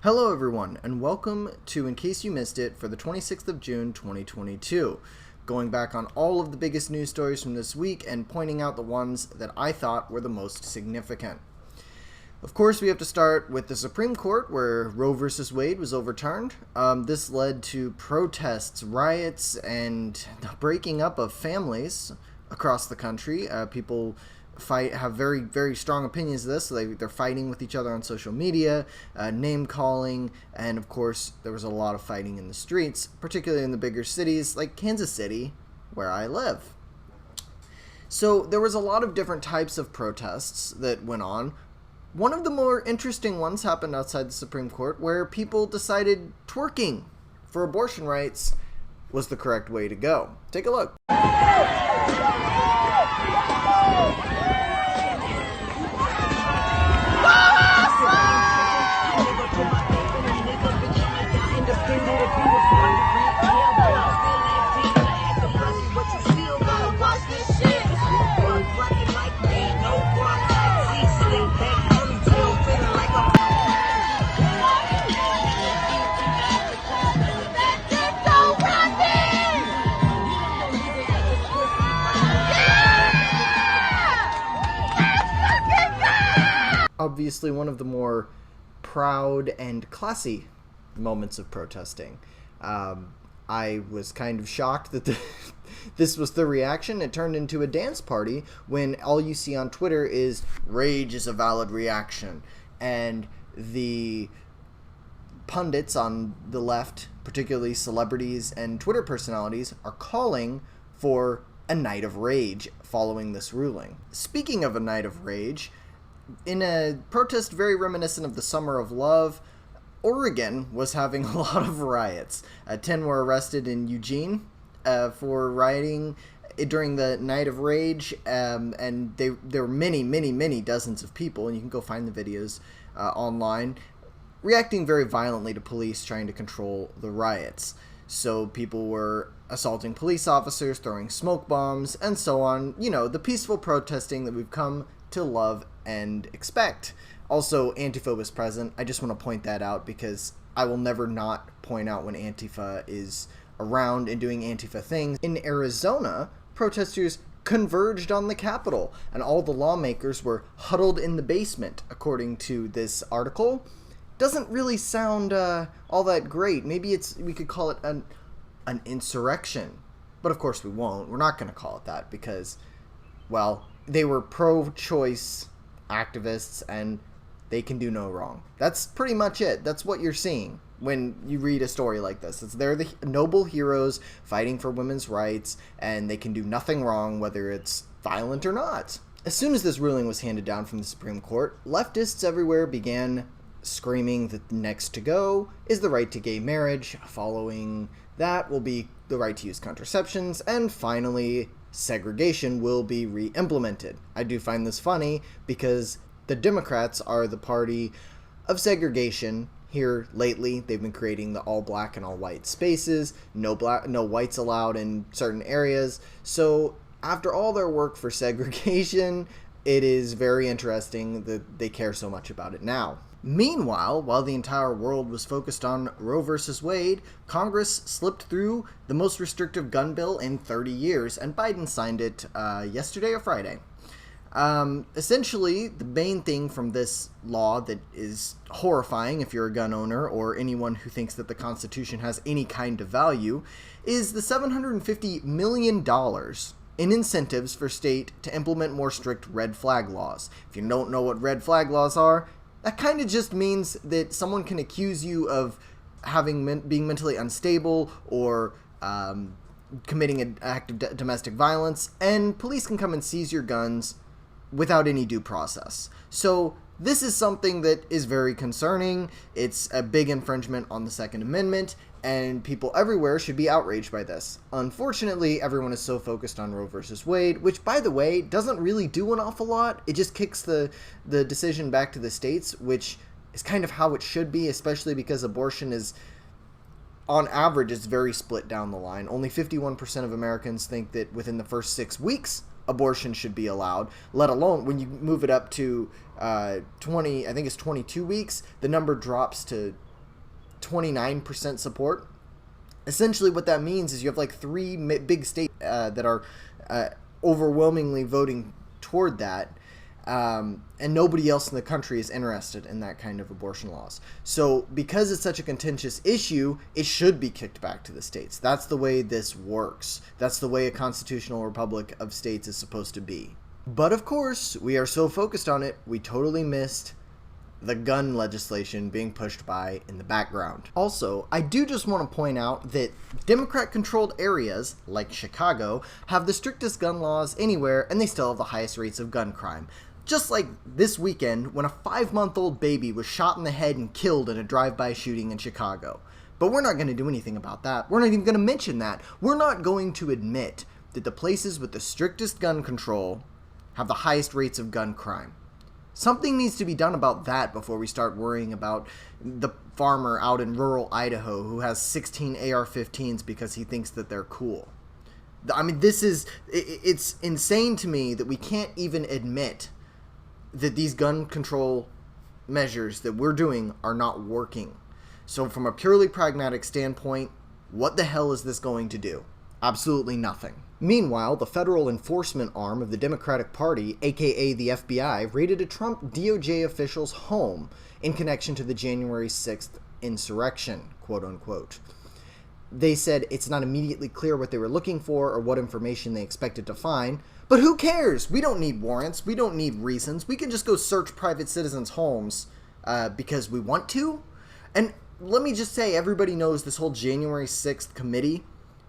Hello everyone, and welcome to In Case You Missed It for the 26th of June 2022. Going back on all of the biggest news stories from this week and pointing out the ones that I thought were the most significant. Of course, we have to start with the Supreme Court, where Roe v. Wade was overturned. This led to protests, riots, and the breaking up of families across the country. People have very, very strong opinions of this, so they're fighting with each other on social media, name-calling, and of course, there was a lot of fighting in the streets, particularly in the bigger cities like Kansas City, where I live. So there was a lot of different types of protests that went on. One of the more interesting ones happened outside the Supreme Court, where people decided twerking for abortion rights was the correct way to go. Take a look. Obviously one of the more proud and classy moments of protesting. I was kind of shocked that this was the reaction. It turned into a dance party when all you see on Twitter is rage is a valid reaction. And the pundits on the left, particularly celebrities and Twitter personalities, are calling for a night of rage following this ruling. Speaking of a night of rage, in a protest very reminiscent of the Summer of Love, Oregon was having a lot of riots. 10 were arrested in Eugene for rioting during the Night of Rage, and there were many dozens of people, and you can go find the videos online, reacting very violently to police trying to control the riots. So people were assaulting police officers, throwing smoke bombs, and so on. You know, the peaceful protesting that we've come to love and expect. Also, Antifa was present. I just want to point that out because I will never not point out when Antifa is around and doing Antifa things. In Arizona, protesters converged on the Capitol, and all the lawmakers were huddled in the basement, according to this article. Doesn't really sound all that great. Maybe we could call it an insurrection. But of course we won't. We're not going to call it that because, well, they were pro-choice activists and they can do no wrong. That's pretty much it. That's what you're seeing when you read a story like this. They're the noble heroes fighting for women's rights, and they can do nothing wrong, whether it's violent or not. As soon as this ruling was handed down from the Supreme Court, leftists everywhere began screaming that the next to go is the right to gay marriage. Following that will be the right to use contraceptions, and finally, segregation will be re-implemented. I do find this funny because the Democrats are the party of segregation here lately. They've been creating the all black and all white spaces, no whites allowed in certain areas. So after all their work for segregation, it is very interesting that they care so much about it now. Meanwhile, while the entire world was focused on Roe v. Wade, Congress slipped through the most restrictive gun bill in 30 years, and Biden signed it yesterday or Friday. Essentially, the main thing from this law that is horrifying if you're a gun owner or anyone who thinks that the Constitution has any kind of value is the $750 million in incentives for state to implement more strict red flag laws. If you don't know what red flag laws are, that kind of just means that someone can accuse you of being mentally unstable or committing an act of domestic violence, and police can come and seize your guns without any due process. So this is something that is very concerning. It's a big infringement on the Second Amendment, and people everywhere should be outraged by this. Unfortunately, everyone is so focused on Roe versus Wade, which, by the way, doesn't really do an awful lot. It just kicks the decision back to the states, which is kind of how it should be, especially because abortion is, on average, it's very split down the line. Only 51% of Americans think that within the first 6 weeks, abortion should be allowed, let alone when you move it up to 22 weeks, the number drops to 29% support. Essentially what that means is you have like three big states that are overwhelmingly voting toward that. And nobody else in the country is interested in that kind of abortion laws. So because it's such a contentious issue, it should be kicked back to the states. That's the way this works. That's the way a constitutional republic of states is supposed to be. But of course, we are so focused on it, we totally missed the gun legislation being pushed by in the background. Also, I do just want to point out that Democrat-controlled areas, like Chicago, have the strictest gun laws anywhere, and they still have the highest rates of gun crime. Just like this weekend, when a 5-month-old baby was shot in the head and killed in a drive-by shooting in Chicago. But we're not going to do anything about that. We're not even going to mention that. We're not going to admit that the places with the strictest gun control have the highest rates of gun crime. Something needs to be done about that before we start worrying about the farmer out in rural Idaho who has 16 AR-15s because he thinks that they're cool. I mean, it's insane to me that we can't even admit that these gun control measures that we're doing are not working. So from a purely pragmatic standpoint, what the hell is this going to do? Absolutely nothing. Meanwhile, the federal enforcement arm of the Democratic Party, aka the FBI, raided a Trump DOJ official's home in connection to the January 6th insurrection, quote unquote. They said it's not immediately clear what they were looking for or what information they expected to find, but who cares? We don't need warrants. We don't need reasons. We can just go search private citizens' homes because we want to. And let me just say, everybody knows this whole January 6th committee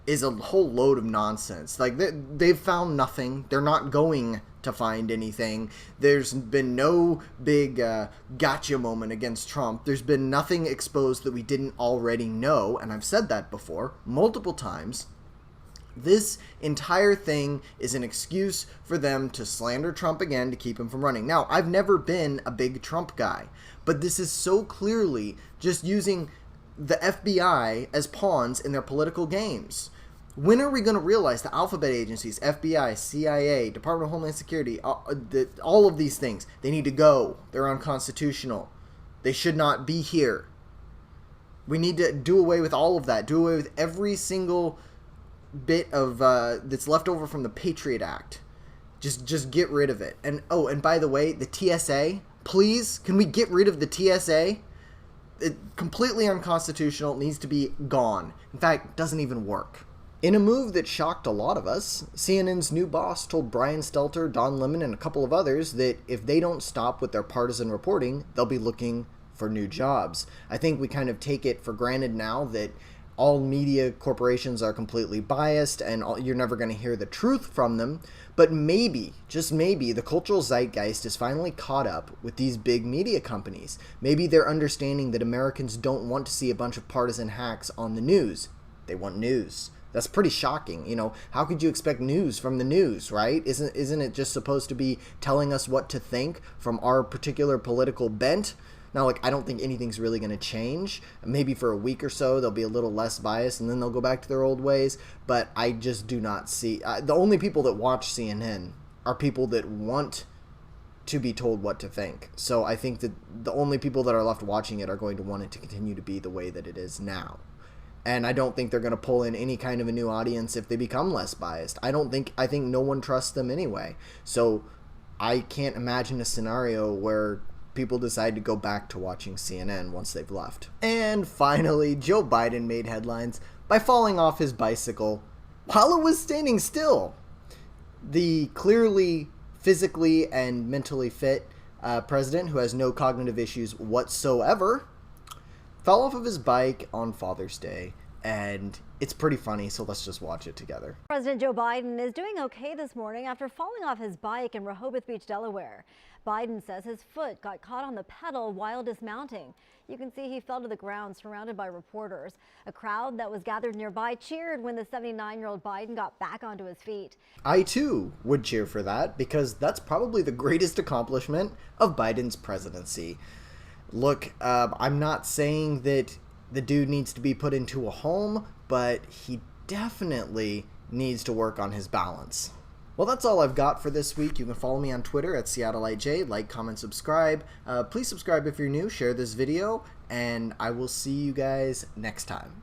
is a whole load of nonsense. Like, they've found nothing. They're not going to find anything. There's been no big gotcha moment against Trump. There's been nothing exposed that we didn't already know, and I've said that before multiple times. This entire thing is an excuse for them to slander Trump again to keep him from running. Now, I've never been a big Trump guy, but this is so clearly just using the FBI as pawns in their political games. When are we going to realize the alphabet agencies, FBI, CIA, Department of Homeland Security, all of these things, they need to go. They're unconstitutional. They should not be here. We need to do away with all of that. Do away with every single bit of that's left over from the Patriot Act. Just get rid of it. And oh, and by the way, the TSA, please, can we get rid of the TSA? It's completely unconstitutional. It needs to be gone. In fact, it doesn't even work. In a move that shocked a lot of us, CNN's new boss told Brian Stelter, Don Lemon, and a couple of others that if they don't stop with their partisan reporting, they'll be looking for new jobs. I think we kind of take it for granted now that all media corporations are completely biased and you're never going to hear the truth from them. But maybe, just maybe, the cultural zeitgeist is finally caught up with these big media companies. Maybe they're understanding that Americans don't want to see a bunch of partisan hacks on the news. They want news. That's pretty shocking. You know, how could you expect news from the news, right? Isn't it just supposed to be telling us what to think from our particular political bent? Now, like, I don't think anything's really going to change. Maybe for a week or so, they'll be a little less biased, and then they'll go back to their old ways. But I just do not see... the only people that watch CNN are people that want to be told what to think. So I think that the only people that are left watching it are going to want it to continue to be the way that it is now. And I don't think they're going to pull in any kind of a new audience if they become less biased. I think no one trusts them anyway. So I can't imagine a scenario where people decide to go back to watching CNN once they've left. And finally, Joe Biden made headlines by falling off his bicycle while it was standing still. The clearly physically and mentally fit president, who has no cognitive issues whatsoever, fell off of his bike on Father's Day, and it's pretty funny, so let's just watch it together. President Joe Biden is doing okay this morning after falling off his bike in Rehoboth Beach, Delaware. Biden says his foot got caught on the pedal while dismounting. You can see he fell to the ground surrounded by reporters. A crowd that was gathered nearby cheered when the 79-year-old Biden got back onto his feet. I too would cheer for that, because that's probably the greatest accomplishment of Biden's presidency. Look, I'm not saying that the dude needs to be put into a home, but he definitely needs to work on his balance. Well, that's all I've got for this week. You can follow me on Twitter at SeattleIJ. Like, comment, subscribe. Please subscribe if you're new. Share this video, and I will see you guys next time.